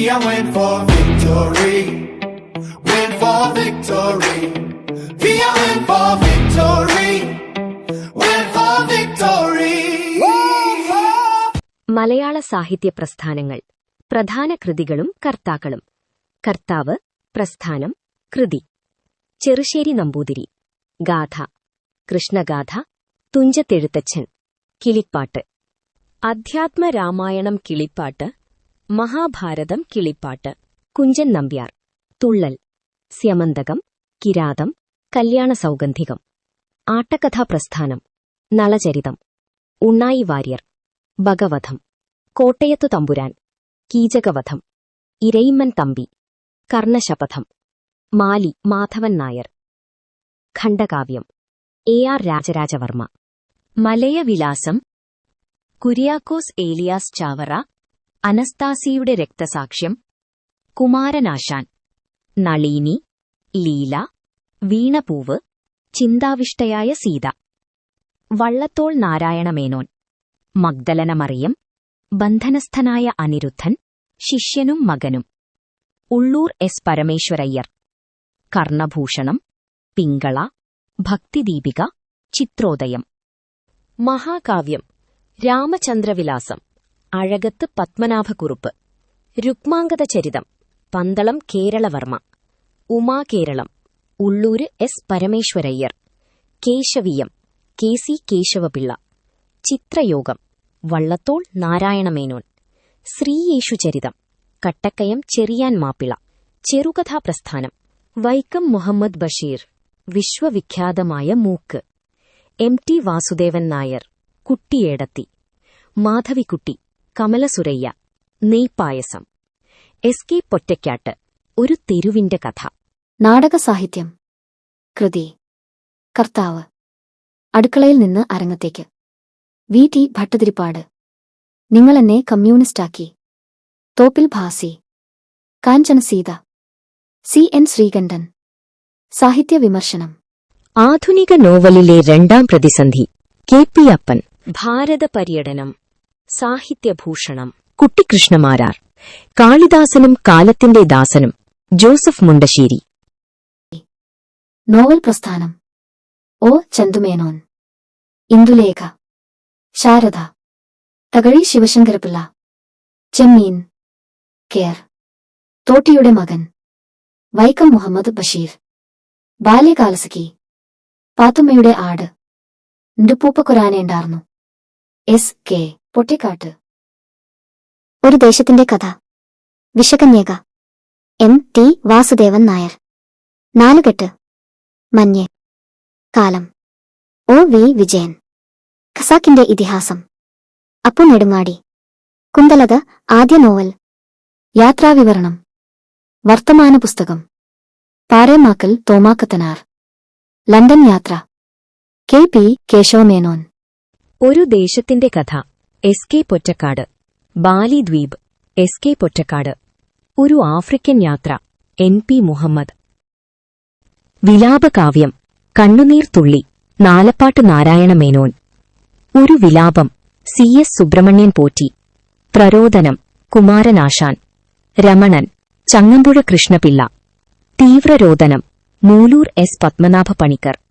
I went for victory. Went for victory. We are went for victory. Went for victory. മലയാള സാഹിത്യ പ്രസ്ഥാനങ്ങൾ. പ്രധാന കൃതികളും കർത്താക്കളും. കർത്താവ്, പ്രസ്ഥാനം, കൃതി. ചെറുശ്ശേരി നമ്പൂതിരി. ഗാഥ. കൃഷ്ണഗാഥ. തുഞ്ചത്തെഴുത്തച്ഛൻ. കിളിപ്പാട്ട്. അധ്യാത്മരാമായണം കിളിപ്പാട്ട്. മഹാഭാരതം കിളിപ്പാട്ട്. കുഞ്ചൻ നമ്പ്യാർ. തുള്ളൽ. സ്യമന്തകം. കിരാതം. കല്യാണസൗഗന്ധികം. ആട്ടക്കഥാപ്രസ്ഥാനം. നളചരിതം. ഉണ്ണായി വാര്യർ. ഭഗവധം. കോട്ടയത്തു തമ്പുരാൻ. കീചകവധം. ഇരയിമ്മൻ തമ്പി. കർണശപഥം. മാലി മാധവൻ നായർ. ഖണ്ഡകാവ്യം. AR രാജരാജവർമ്മ. മലയവിലാസം. കുര്യാക്കോസ് ഏലിയാസ് ചാവറ. അനസ്താസിയുടെ രക്തസാക്ഷ്യം. കുമാരനാശാൻ. നളീനി. ലീല. വീണപൂവ്. ചിന്താവിഷ്ടയായ സീത. വള്ളത്തോൾ നാരായണമേനോൻ. മഗ്ദലന മറിയം. ബന്ധനസ്ഥനായ അനിരുദ്ധൻ. ശിഷ്യനും മകനും. ഉള്ളൂർ S. പരമേശ്വരയ്യർ. കർണഭൂഷണം. പിങ്കള. ഭക്തിദീപിക. ചിത്രോദയം. മഹാകാവ്യം. രാമചന്ദ്രവിലാസം. അഴകത്ത് പത്മനാഭക്കുറുപ്പ്. രുക്മാംഗദചരിതം. പന്തളം കേരളവർമ്മ. ഉമാകേരളം. ഉള്ളൂര് S. പരമേശ്വരയ്യർ. കേശവീയം. KC കേശവപിള്ള. ചിത്രയോഗം. വള്ളത്തോൾ നാരായണമേനോൻ. ശ്രീയേശുചരിതം. കട്ടക്കയം ചെറിയാൻ മാപ്പിള. ചെറുകഥാപ്രസ്ഥാനം. വൈക്കം മുഹമ്മദ് ബഷീർ. വിശ്വവിഖ്യാതമായ മൂക്ക്. MT വാസുദേവൻ നായർ. കുട്ടിയേടത്തി. മാധവിക്കുട്ടി. കമലസുരയ്യ. നെയ്പായസം. SK പൊറ്റയ്ക്കാട്ട്. ഒരു തെരുവിന്റെ കഥ. നാടകസാഹിത്യം. കൃതി. കർത്താവ്. അടുക്കളയിൽ നിന്ന് അരങ്ങത്തേക്ക്. VT ഭട്ടതിരിപ്പാട്. നിങ്ങളെന്നെ കമ്മ്യൂണിസ്റ്റാക്കി. തോപ്പിൽ ഭാസി. കാഞ്ചനസീത. CN ശ്രീകണ്ഠൻ. സാഹിത്യ വിമർശനം. ആധുനിക നോവലിലെ രണ്ടാം പ്രതിസന്ധി. KP അപ്പൻ. ഭാരത പര്യടനം. സാഹിത്യഭൂഷണം. കുട്ടിക്കൃഷ്ണമാരാർ. കാളിദാസനും കാലത്തിന്റെ ദാസനും. ജോസഫ് മുണ്ടശ്ശേരി. നോവൽ പ്രസ്ഥാനം. O. ചന്തുമേനോൻ. ഇന്ദുലേഖ. ശാരദ. തകഴി ശിവശങ്കരപിള്ള. ചെമ്മീൻ. കെയർ. തോട്ടിയുടെ മകൻ. വൈക്കം മുഹമ്മദ് ബഷീർ. ബാല്യകാലസഖി. പാത്തുമ്മയുടെ ആട്. ണ്ടുപ്പൂപ്പക്കുരാനേണ്ടാർന്നു. SK പൊട്ടിക്കാട്ട്. ഒരു ദേശത്തിന്റെ കഥ. വിഷകന്യക. MT വാസുദേവൻ നായർ. നാലുകെട്ട്. മഞ്ഞ്. കാലം. OV വിജയൻ. ഖസാക്കിന്റെ ഇതിഹാസം. അപ്പു നെടുങ്ങാടി. കുന്തലത ആദ്യ നോവൽ. യാത്രാവിവരണം. വർത്തമാന പുസ്തകം. പാറേമാക്കൽ തോമാക്കത്തനാർ. ലണ്ടൻ യാത്ര. KP കേശവമേനോൻ. ഒരു ദേശത്തിന്റെ കഥ. SK പൊറ്റക്കാട്. ബാലി ദ്വീപ്. SK പൊറ്റക്കാട്. ഒരു ആഫ്രിക്കൻ യാത്ര. NP മുഹമ്മദ്. വിലാപകാവ്യം. കണ്ണുനീർ തുള്ളി. നാലപ്പാട്ട് നാരായണമേനോൻ. ഒരു വിലാപം. CS സുബ്രഹ്മണ്യൻ പോറ്റി. പ്രരോദനം. കുമാരനാശാൻ. രമണൻ. ചങ്ങമ്പുഴ കൃഷ്ണപിള്ള. തീവ്രരോദനം. മൂലൂർ S. പത്മനാഭ പണിക്കർ.